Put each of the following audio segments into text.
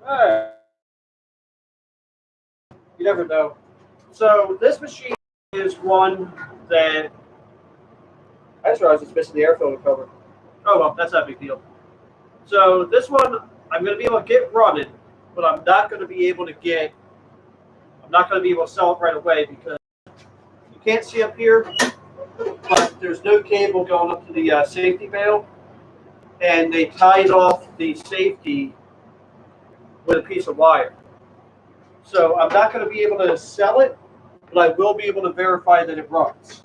Alright. You never know. So this machine is one that I just realized it's missing the air filter cover. Oh well, that's not a big deal. So this one I'm going to be able to get running, but I'm not going to be able to sell it right away because you can't see up here, but there's no cable going up to the safety valve, and they tied off the safety with a piece of wire. So I'm not going to be able to sell it, but I will be able to verify that it runs.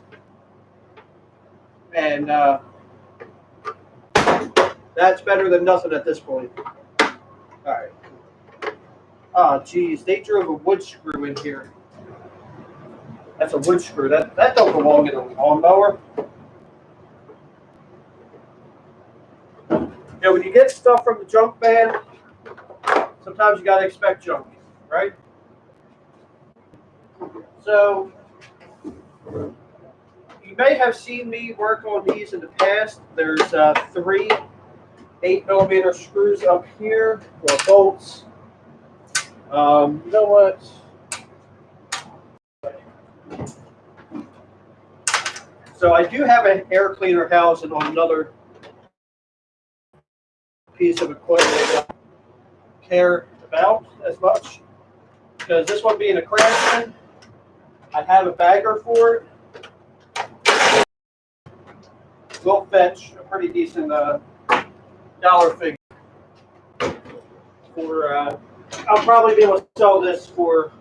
And that's better than nothing at this point. All right. Oh, geez, they drove a wood screw in here. That's a wood screw. That don't belong in a lawnmower. You know, when you get stuff from the junk van, sometimes you gotta expect junk, right? So you may have seen me work on these in the past. There's 3 8mm screws up here, or bolts. You know what? So I do have an air cleaner housing on another piece of equipment I don't care about as much, because this one being a Craftsman, I have a bagger for it. Will fetch a pretty decent dollar figure. For I'll probably be able to sell this for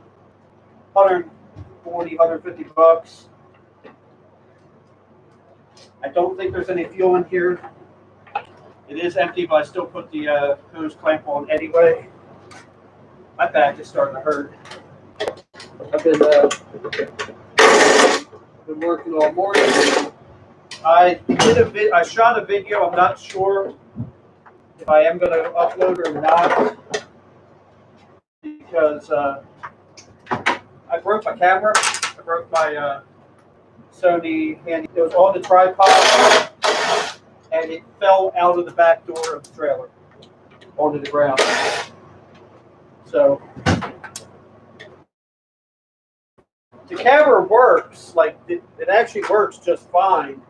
140, 150 bucks. I don't think there's any fuel in here. It is empty, but I still put the hose clamp on anyway. My back is starting to hurt. I've been working all morning. I shot a video. I'm not sure if I am going to upload or not because I broke my camera. I broke my Sony handy. It was on the tripod, and it fell out of the back door of the trailer onto the ground. So the camera works, like it actually works just fine,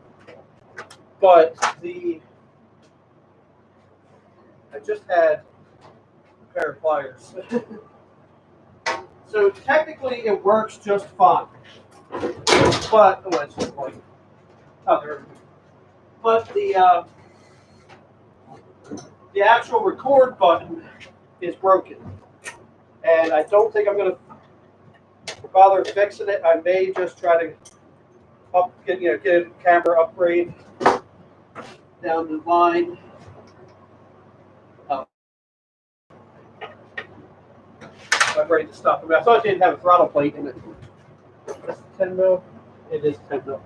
but I just had a pair of pliers. So technically it works just fine, but it's just like, there. But the actual record button is broken, and I don't think I'm going to bother fixing it. I may just try to get a camera upgrade down the line. I'm ready to stop. I thought it didn't have a throttle plate in it. That's 10 mil. It is 10 mil.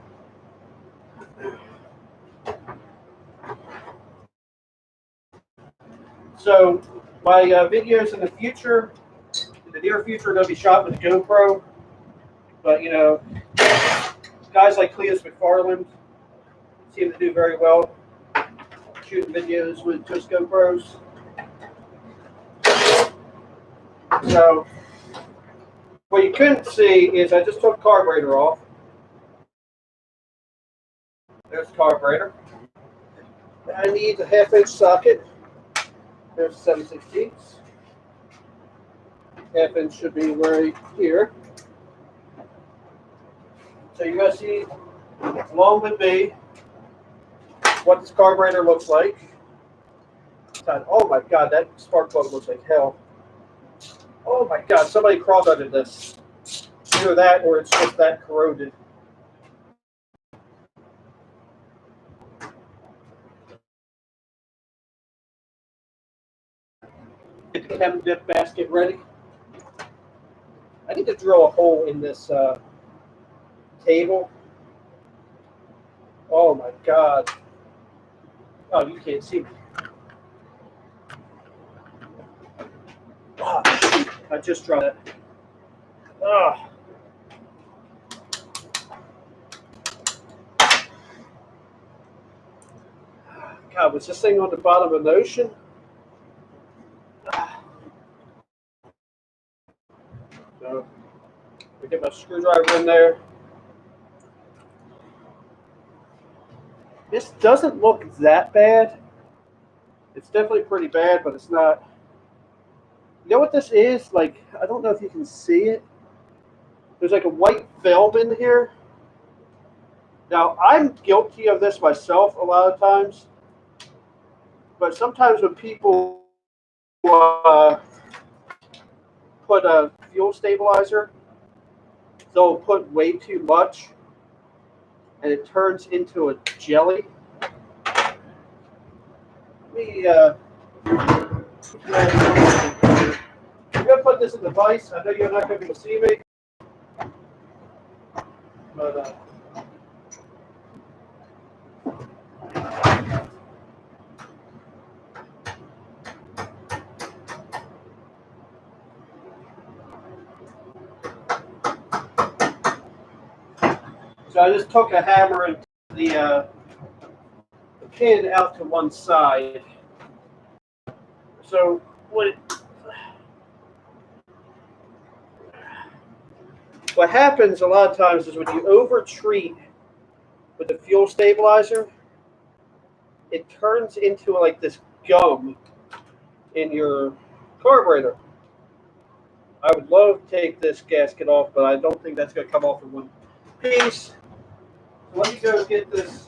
So my videos in the near future, are going to be shot with a GoPro. But guys like Cleus McFarland seem to do very well shooting videos with just GoPros. So what you couldn't see is I just took the carburetor off. There's the carburetor. I need a 1/2-inch socket. There's 7/16. 1/2 inch should be right here. So you're going to see, along with me, what this carburetor looks like. Oh my God, that spark plug looks like hell. Oh my God, somebody cross-threaded this. Either that or it's just that corroded. Get the chem dip basket ready. I need to drill a hole in this table. Oh my God. Oh, you can't see me. Oh, shoot. I just dropped it. Oh. God, was this thing on the bottom of the ocean? screwdriver in there. This doesn't look that bad. It's definitely pretty bad, but it's not. You know what this is? Like, I don't know if you can see it. There's like a white film in here. Now, I'm guilty of this myself a lot of times. But sometimes when people put a fuel stabilizer, they'll put way too much, and it turns into a jelly. Let me, I'm going to put this in the vise. I know you're not going to be able to see me. But, so I just took a hammer and the pin out to one side. So what happens a lot of times is when you over-treat with the fuel stabilizer, it turns into like this gum in your carburetor. I would love to take this gasket off, but I don't think that's going to come off in one piece. So let me go get this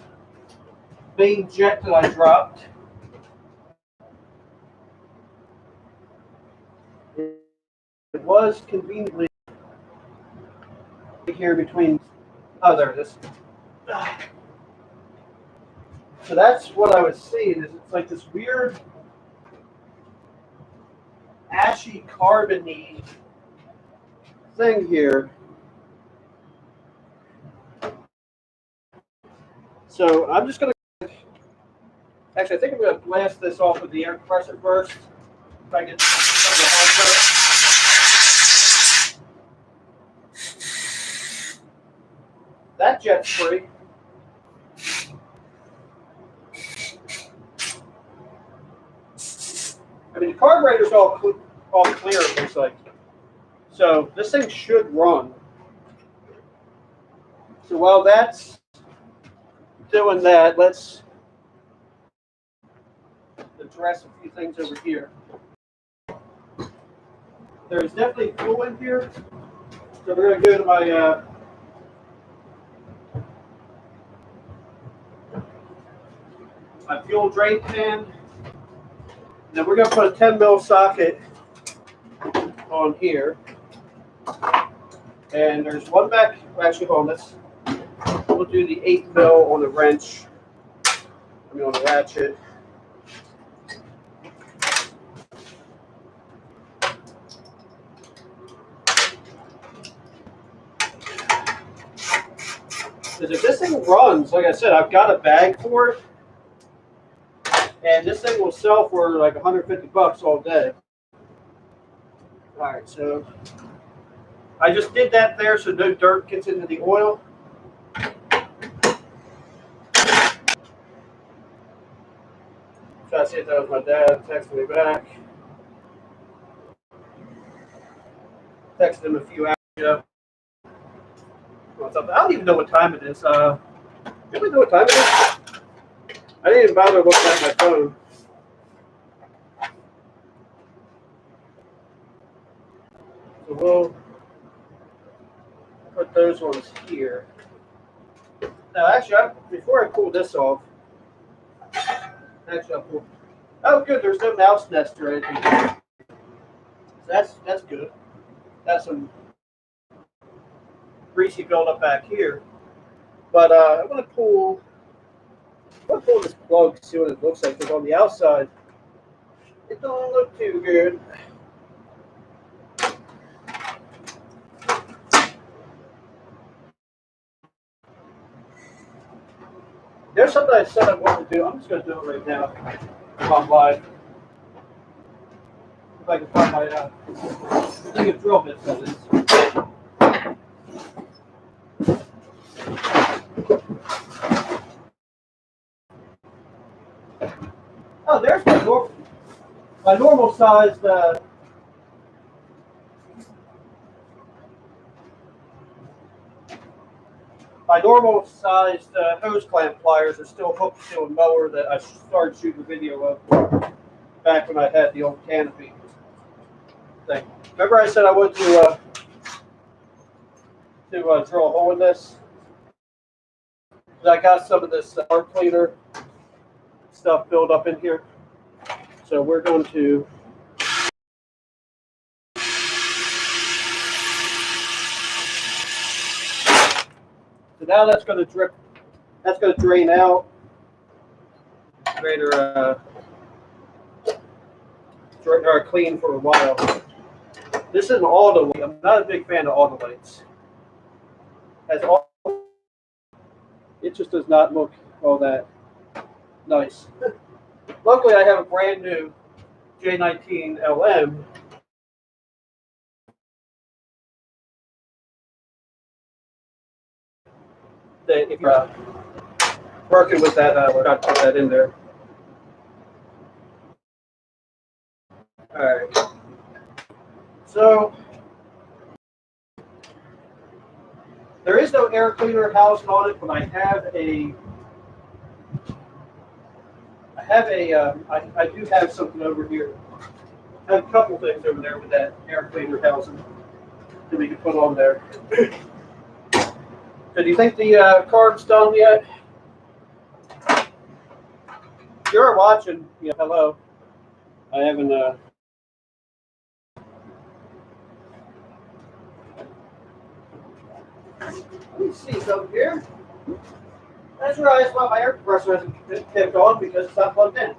main jet that I dropped. It was conveniently here between. Oh, there it is. So that's what I was seeing. Is it's like this weird ashy carbony thing here. So I'm just going to. Actually, I think I'm going to blast this off with the air compressor first. If I get that jet's free. I mean, the carburetor's all clear, it looks like. So this thing should run. So while that's doing that, let's address a few things over here. There's definitely fuel in here. So we're going to go to my fuel drain pan. Then we're going to put a 10 mil socket on here. And there's one back. Actually, hold on. We'll do the 8 mil on the wrench. I mean, on the ratchet. Because if this thing runs, like I said, I've got a bag for it. And this thing will sell for like 150 bucks all day. All right, so I just did that there so no dirt gets into the oil. Try to see if that was my dad texting me back. Texted him a few hours ago. I don't even know what time it is. Do we know what time it is? I didn't even bother looking at my phone. So we'll put those ones here. Now, actually, before I pull this off, I'll pull. Oh, good. There's no mouse nest or anything. So that's good. That's some greasy buildup back here. But I'm gonna pull this plug, see what it looks like. Because on the outside, it don't look too good. There's something I said I wanted to do. I'm just gonna do it right now. If I'm live. If I can find my thing of drill bits for this. Oh, there's my normal sized My normal sized hose clamp pliers are still hooked to a mower that I started shooting a video of back when I had the old canopy thing. Remember I said I wanted to drill a hole in this? I got some of this arc cleaner stuff built up in here. So we're going to so now that's going to drip. That's going to drain out. Drain her clean for a while. This is an auto light. I'm not a big fan of auto lights. It just does not look all that nice. Luckily, I have a brand new J19 LM. That if you're working with that, we're going to put that in there. All right. So there is no air cleaner housed on it, but I do have something over here. I have a couple things over there with that air cleaner housing that we can put on there. So do you think the card's done yet? If you're watching, yeah, hello. I haven't. Let me see something here. That's right. That's why my air compressor hasn't kept on because it's not plugged in.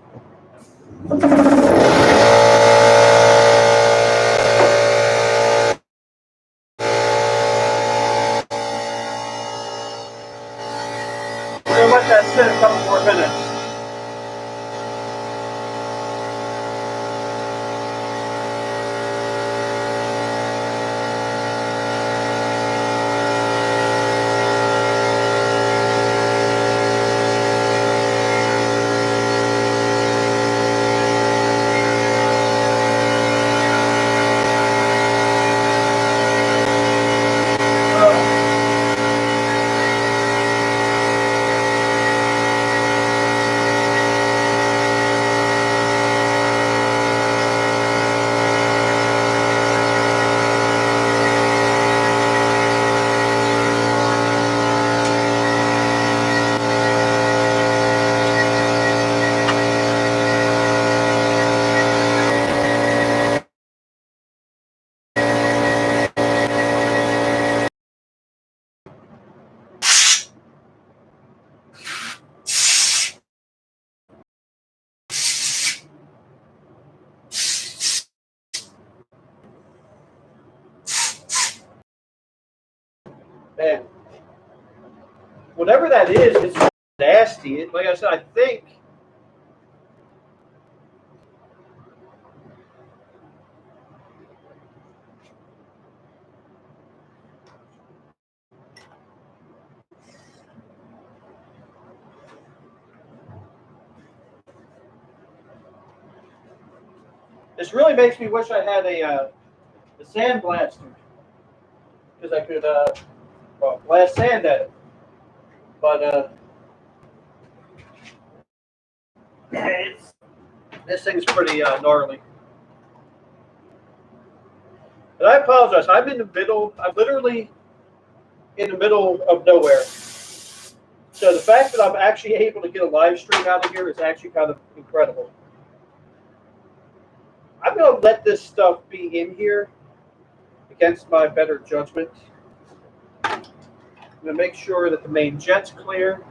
We're gonna let that sit a couple more minutes. Man, whatever that is, it's nasty. Like I said, I think this really makes me wish I had a sand blaster because I could blast sand at it. But this thing's pretty gnarly. And I apologize. I'm in the middle. I'm literally in the middle of nowhere. So the fact that I'm actually able to get a live stream out of here is actually kind of incredible. I'm going to let this stuff be in here against my better judgment. I'm going to make sure that the main jet's clear.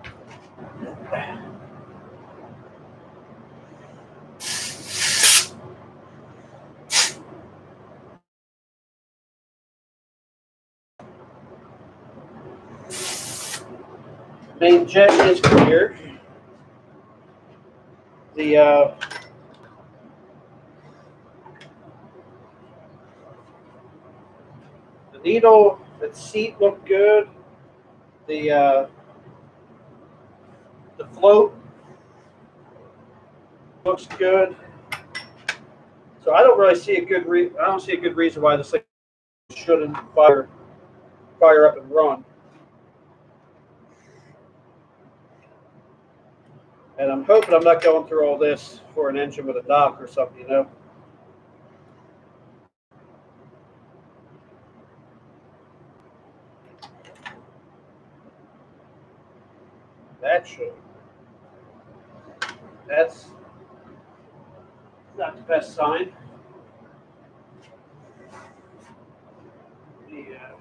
Main jet is clear. The needle, the seat looked good. The float looks good. So I don't really see a good I don't see a good reason why this thing shouldn't fire up and run. And I'm hoping I'm not going through all this for an engine with a knock or something, you know. That should. That's not the best sign. Yeah.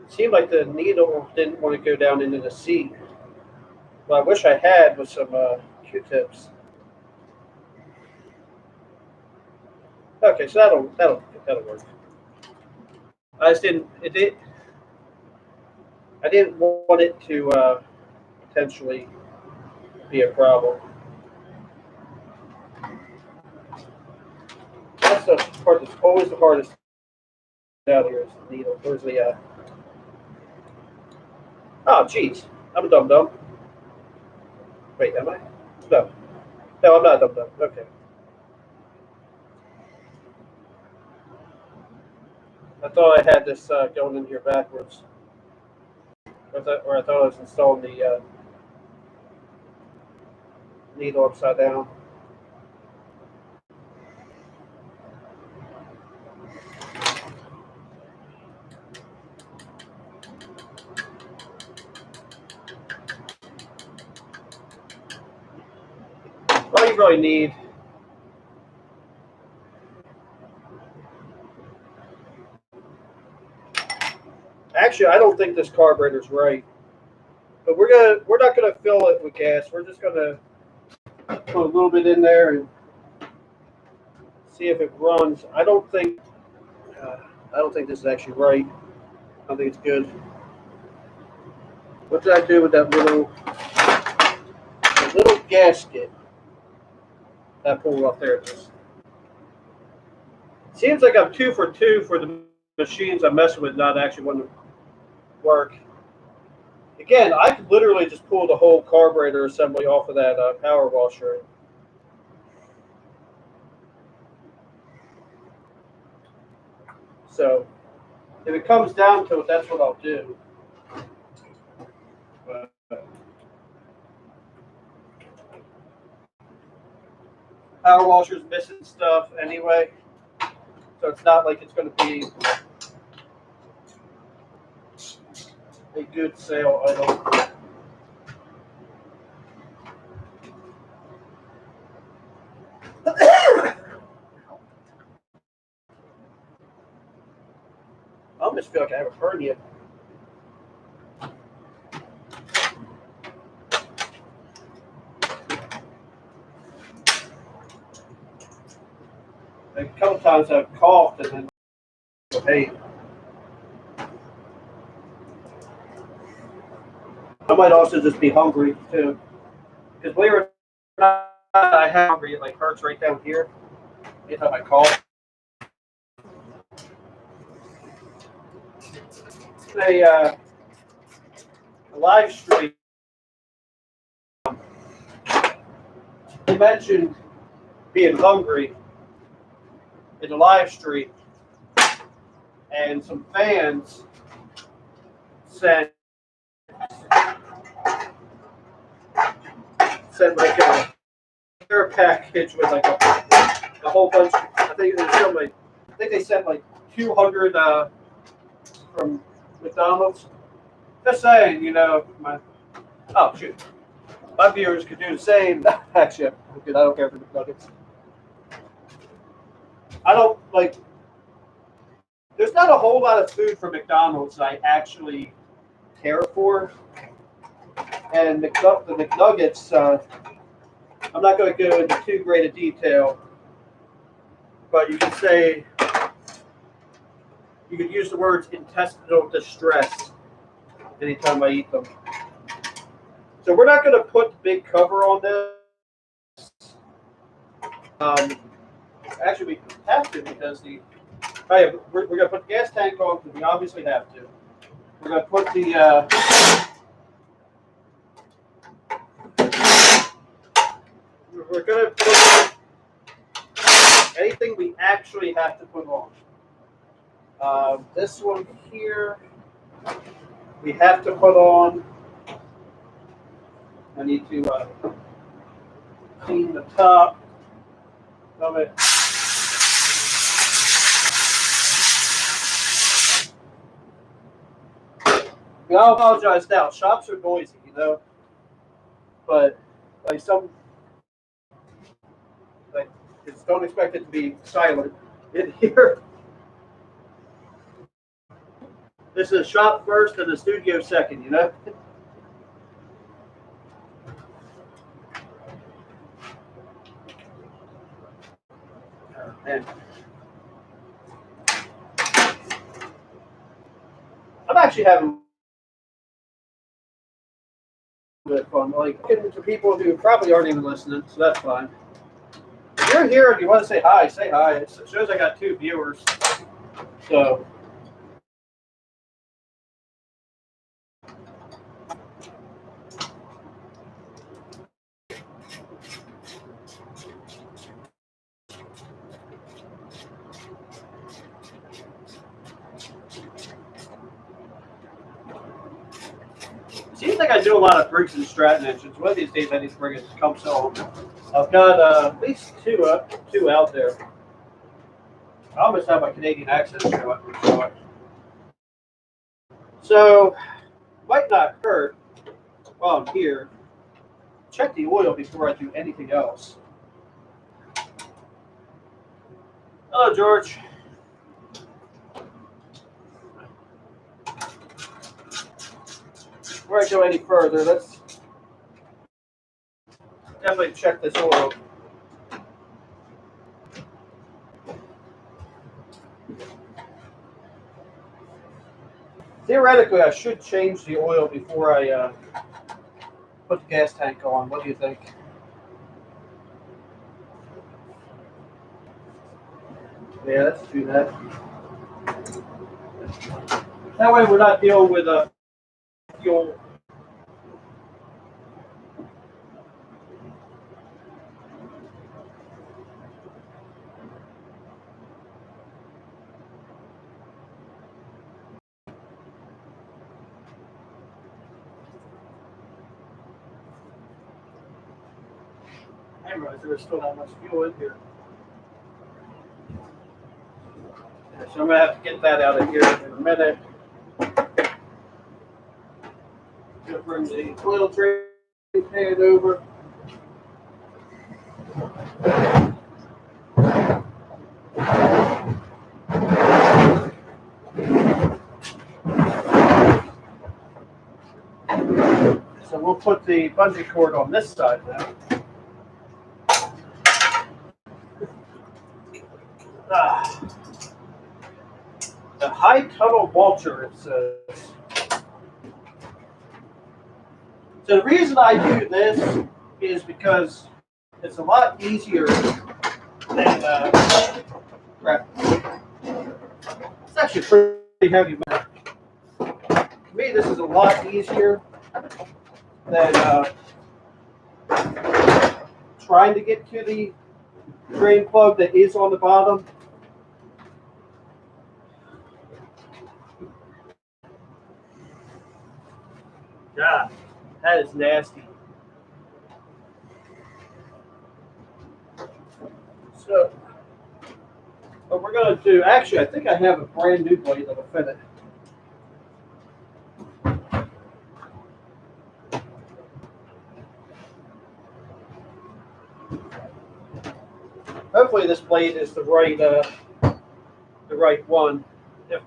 It seemed like the needle didn't want to go down into the seat. What I wish I had was some Q-tips. Okay, so that'll work. I just didn't. It did. I didn't want it to potentially be a problem. That's the part that's always the hardest out here is the needle. Where's the oh, geez. I'm a dum-dum. Wait, am I? No. No, I'm not a dum-dum. Okay. I thought I had this going in here backwards. Or I thought I was installing the needle upside down. All you really need actually I don't think this carburetor's right. But we're not gonna fill it with gas. We're just gonna put a little bit in there and see if it runs. Uh, I don't think this is actually right. I don't think it's good. What did I do with that little gasket that pulled up there? It seems like I'm 2 for 2 for the machines I'm messing with, not actually wanting to work. Again, I could literally just pull the whole carburetor assembly off of that power washer. So if it comes down to it, that's what I'll do. But power washer's missing stuff anyway, so it's not like it's going to be a good sale item. I almost feel like I have a hernia. A couple times I've coughed and then hey, I might also just be hungry too. Because believe it or not, I have hungry. It like hurts right down here. Anytime I cough. A live stream. They mentioned being hungry in the live stream, and some fans sent like a care package with like a whole bunch. I think they sent like 200 from McDonald's. Just saying, you know, oh shoot, my viewers could do the same. Actually, because I don't care for McNuggets. I don't like. There's not a whole lot of food from McDonald's that I actually care for, and the McNuggets. I'm not going to go into too great a detail, but you could say you could use the words intestinal distress anytime I eat them. So we're not going to put the big cover on this. Actually, we have to because we're going to put the gas tank on because we obviously have to. We're going to put the we're going to put anything we actually have to put on. This one here we have to put on. I need to clean the top of it. I apologize now. Shops are noisy, you know, but like just don't expect it to be silent in here. This is shop first and the studio second, you know. And I'm actually having a bit of fun. Like, getting to people who probably aren't even listening, so that's fine. If you're here and you want to say hi, say hi. It shows I got 2 viewers. So. Seems like I do a lot of Briggs and Stratton engines. One of these days I need to bring it to come sell them. I've got at least two out there. I almost have my Canadian accent show it. So, might not hurt while I'm here. Check the oil before I do anything else. Hello, George. Before I go any further, let's definitely check this oil. Theoretically, I should change the oil before I put the gas tank on. What do you think? Yeah, let's do that. That way we're not dealing with fuel. I didn't realize there was still that much fuel in here. So I'm going to have to get that out of here in a minute. Going to bring the oil tray pan over. So we'll put the bungee cord on this side now. The high tunnel mulcher, it says. So the reason I do this is because it's a lot easier than it's actually pretty heavy metal. To me, this is a lot easier than trying to get to the drain plug that is on the bottom. God, that is nasty. So, what we're going to do, actually, I think I have a brand new blade that'll fit it. Hopefully, this blade is the right one. Yep.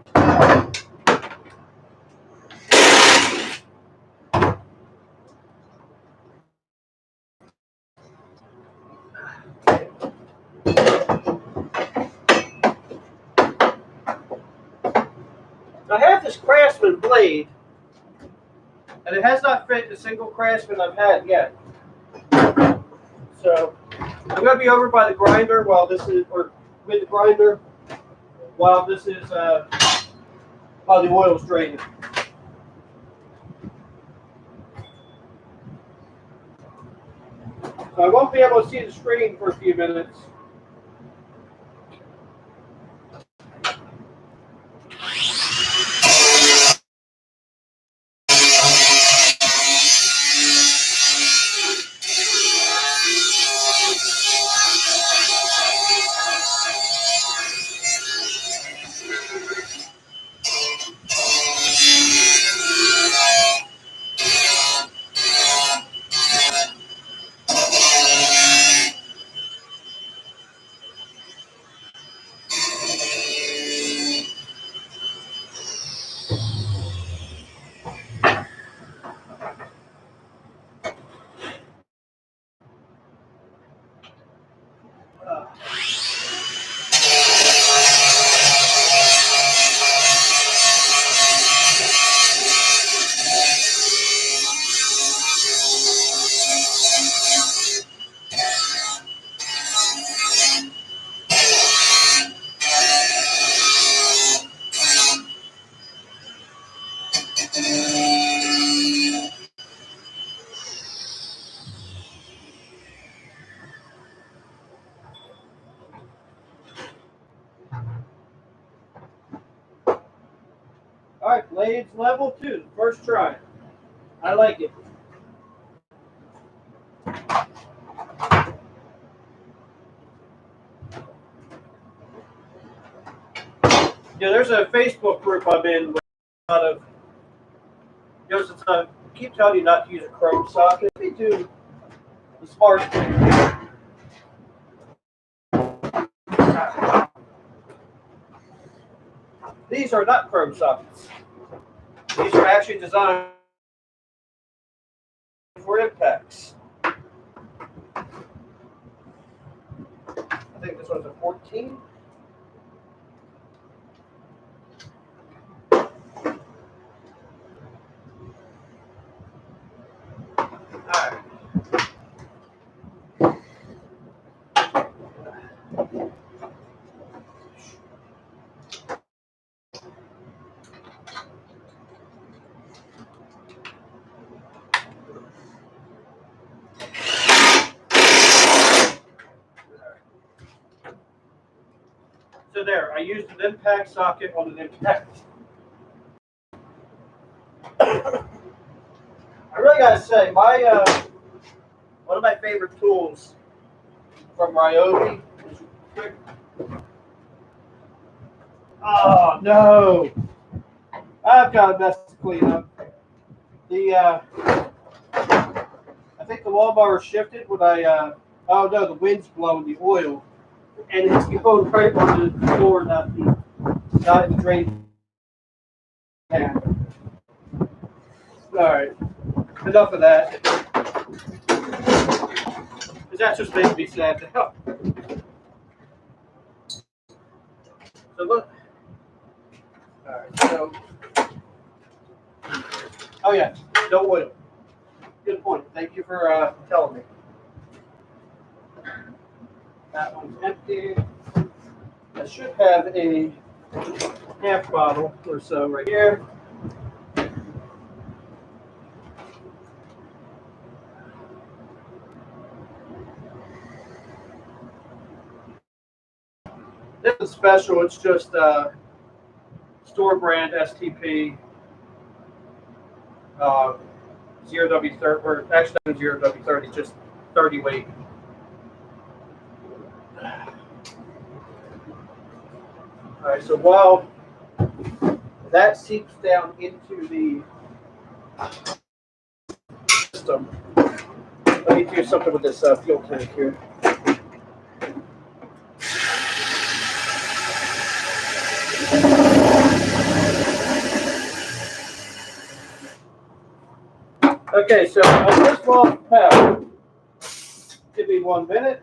I have this Craftsman blade, and it has not fit a single Craftsman I've had yet. So I'm going to be over by the grinder while this is, or with the grinder while this is, while the oil is draining. So I won't be able to see the screen for a few minutes. All right, blades level 2, first try. I like it. Yeah, there's a Facebook group I'm in with a lot of. Since I keep telling you not to use a chrome socket, they do the smart thing. These are not chrome sockets. These are actually designed for impacts. I think this one's a 14. Alright. So there, I used an impact socket on an impact. I really gotta say, my one of my favorite tools from Ryobi is quick. Oh no! I've got a mess to clean up. The I think the lawnmower shifted when I oh no, the wind's blowing the oil, and it's going right on the floor, not in the drain pan. All right, enough of that. Because that's just making me sad to help. So look. All right. So. Oh yeah, no oil. Good point. Thank you for telling me. That one's empty. I should have a half bottle or so right here. This is special. It's just store brand STP 0W30, or actually 0W30, just 30 weight. All right, so while that seeps down into the system, let me do something with this fuel tank here. Okay, so on this wall power, give me 1 minute.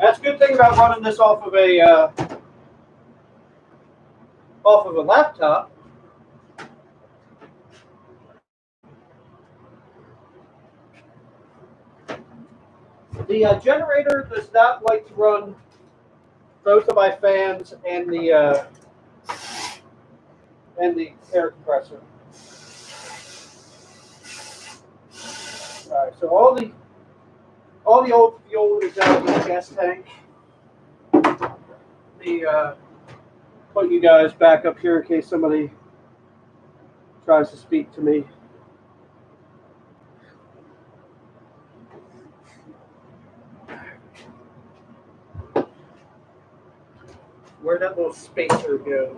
That's a good thing about running this off of a laptop. The generator does not like to run both of my fans and the air compressor. All right, so all the old fuel is out of the gas tank. Put you guys back up here in case somebody tries to speak to me. Where'd that little spacer go?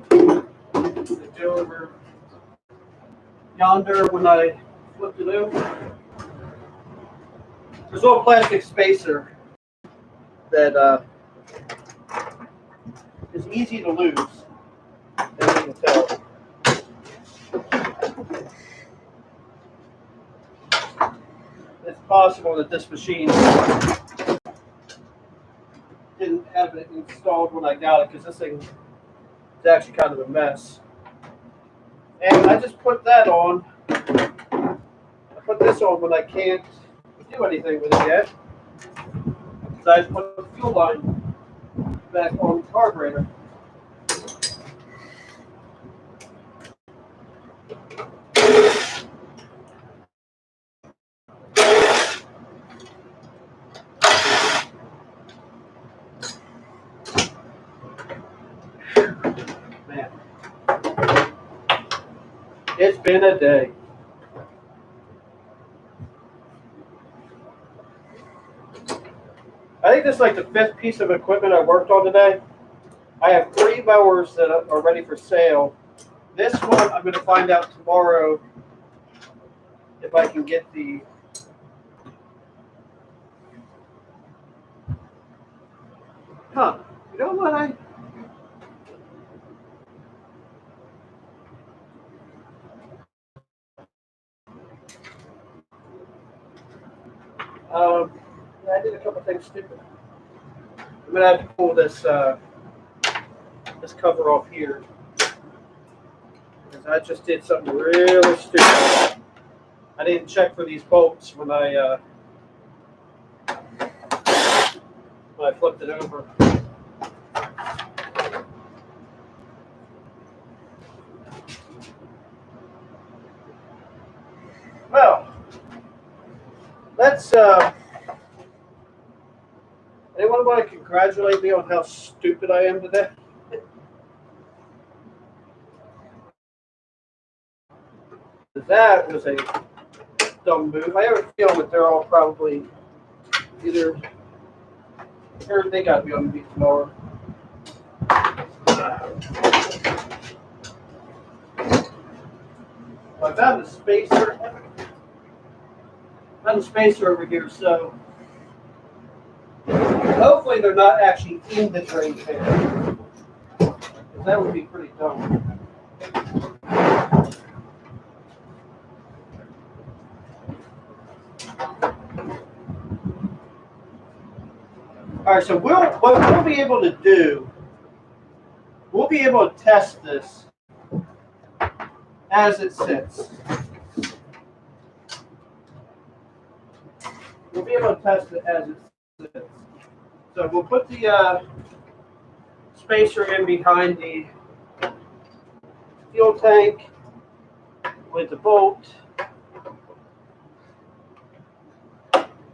Did it go over yonder when I flipped it over? There's a little plastic spacer that is easy to lose, as you can tell. It's possible that this machine didn't have it installed when I got it, because this thing is actually kind of a mess. And I just put that on. I put this on when I can't do anything with it yet. So I put the fuel line back on the carburetor. It's been a day. I think this is like the 5th piece of equipment I worked on today. I have 3 mowers that are ready for sale. This one I'm going to find out tomorrow if I can get the you know what I did a couple things stupid. I'm going to have to pull this this cover off here because I just did something really stupid. I didn't check for these bolts when I flipped it over. Well, let's. Anyone want to congratulate me on how stupid I am today? That was a dumb move. I have a feeling that they're all probably either. Or they got to be on the beach mower. Well, I found the spacer. Found the spacer over here, so hopefully they're not actually in the drain pan. Because that would be pretty dumb. All right, so what we'll be able to do, we'll be able to test this as it sits. We'll be able to test it as it sits. So we'll put the spacer in behind the fuel tank with the bolt,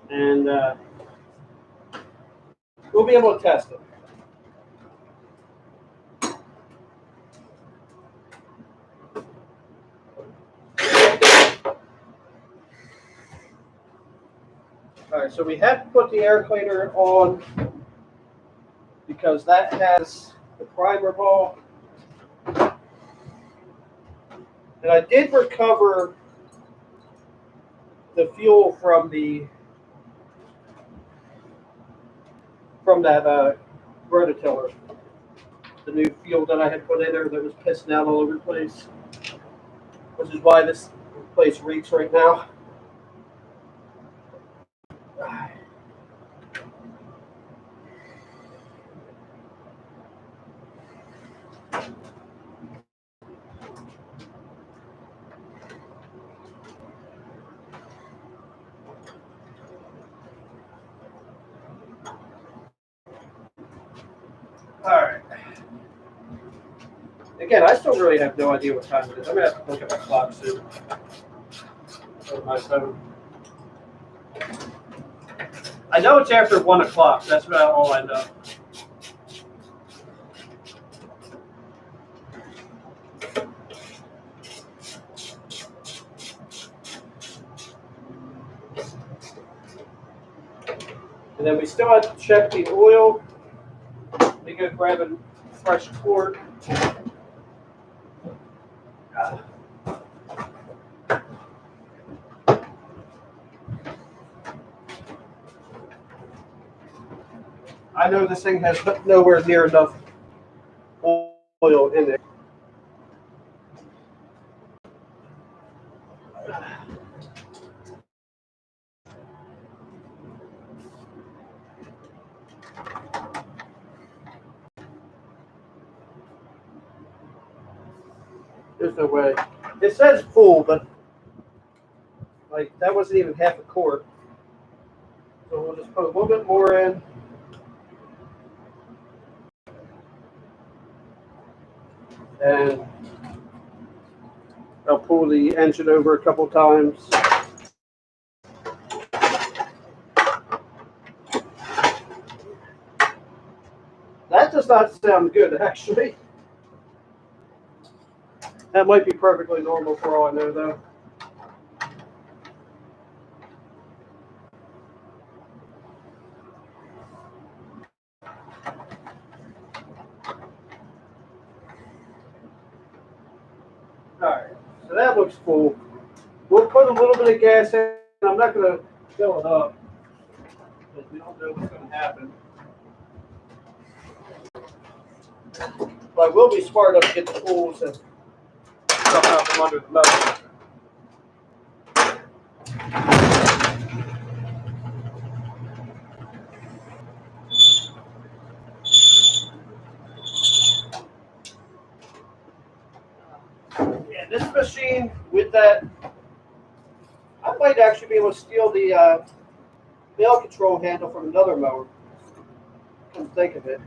and we'll be able to test it. All right, so we have to put the air cleaner on because that has the primer ball. And I did recover the fuel from that rototiller, the new fuel that I had put in there that was pissing out all over the place, which is why this place reeks right now. All right. Again, I still really have no idea what time it is. I'm gonna have to look at my clock soon. On my phone. I know it's after 1 o'clock. That's about all I know. And then we still have to check the oil. Let me go grab a fresh quart. I know this thing has nowhere near enough oil in it. There's no way. It says full, but like that wasn't even half a quart. So we'll just put a little bit more in. And I'll pull the engine over a couple times. That does not sound good, actually. That might be perfectly normal for all I know, though. Alright, so that looks full. We'll put a little bit of gas in. I'm not going to fill it up because we don't know what's going to happen. But I will be smart enough to get the tools and stuff out from under the motor. Yeah, this machine with that, I might actually be able to steal the mail control handle from another mower. Come to think of it.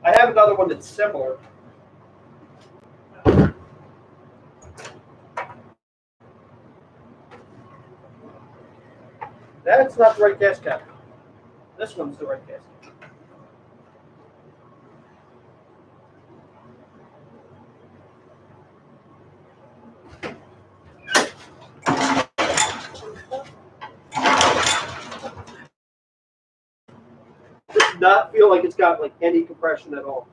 I have another one that's similar. That's not the right gas cap. This one's the right gas cap. Does not feel like it's got like any compression at all.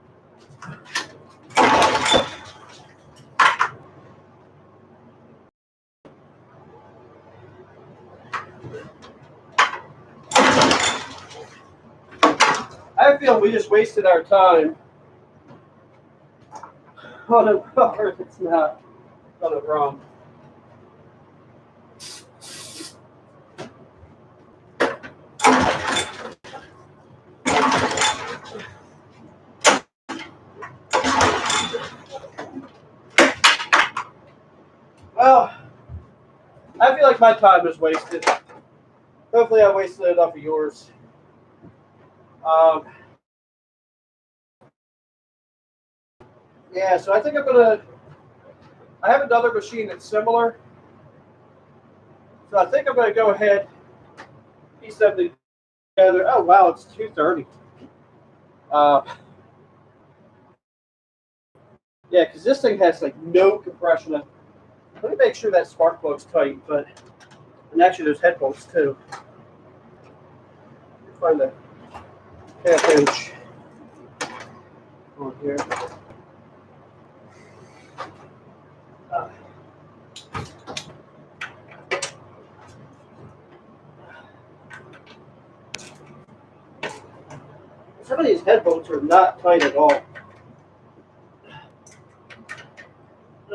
I feel we just wasted our time on a mower that's not done it wrong. Well, I feel like my time is wasted. Hopefully I wasted enough of yours. Yeah, so I think I have another machine that's similar. So I think I'm gonna go ahead, piece them together. Oh wow, it's 2:30. Yeah, because this thing has like no compression. Let me make sure that spark plug's tight, and actually there's head bolts too. Find the half inch on here. Some of these head bolts are not tight at all.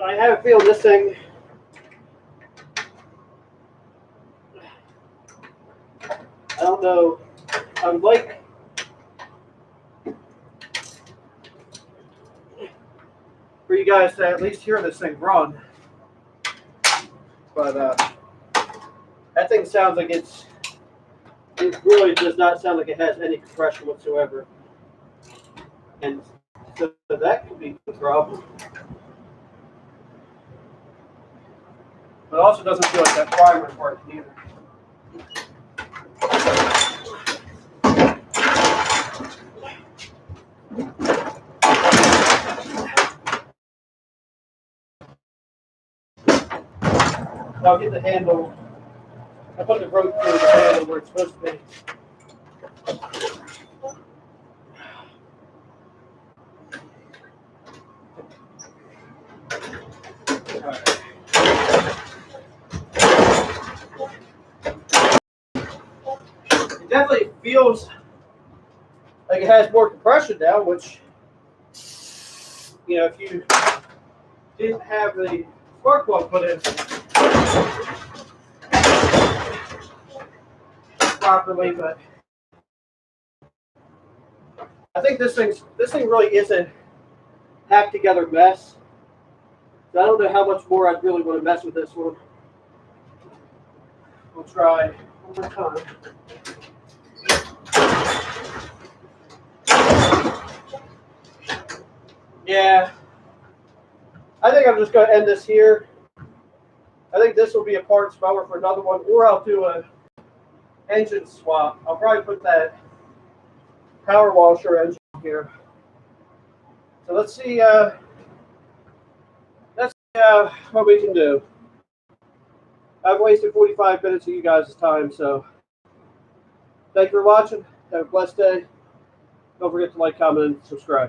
I have a feeling this thing, I don't know, I would like for you guys to at least hear this thing run. But that thing sounds like it really does not sound like it has any compression whatsoever. And so that could be the problem. But it also doesn't feel like that primer part either. I'll get the handle. I put the rope through the handle where it's supposed to be. Right. It definitely feels like it has more compression now, which, you know, if you didn't have the spark plug put in properly, but I think this thing really is a hacked together mess. So I don't know how much more I'd really want to mess with this one. We'll try one more time. Yeah, I think I'm just going to end this here. I think this will be a parts mower for another one, or I'll do a engine swap. I'll probably put that power washer engine here. So let's see Yeah, what we can do. I've wasted 45 minutes of you guys' time, so thank you for watching. Have a blessed day. Don't forget to like, comment, and subscribe.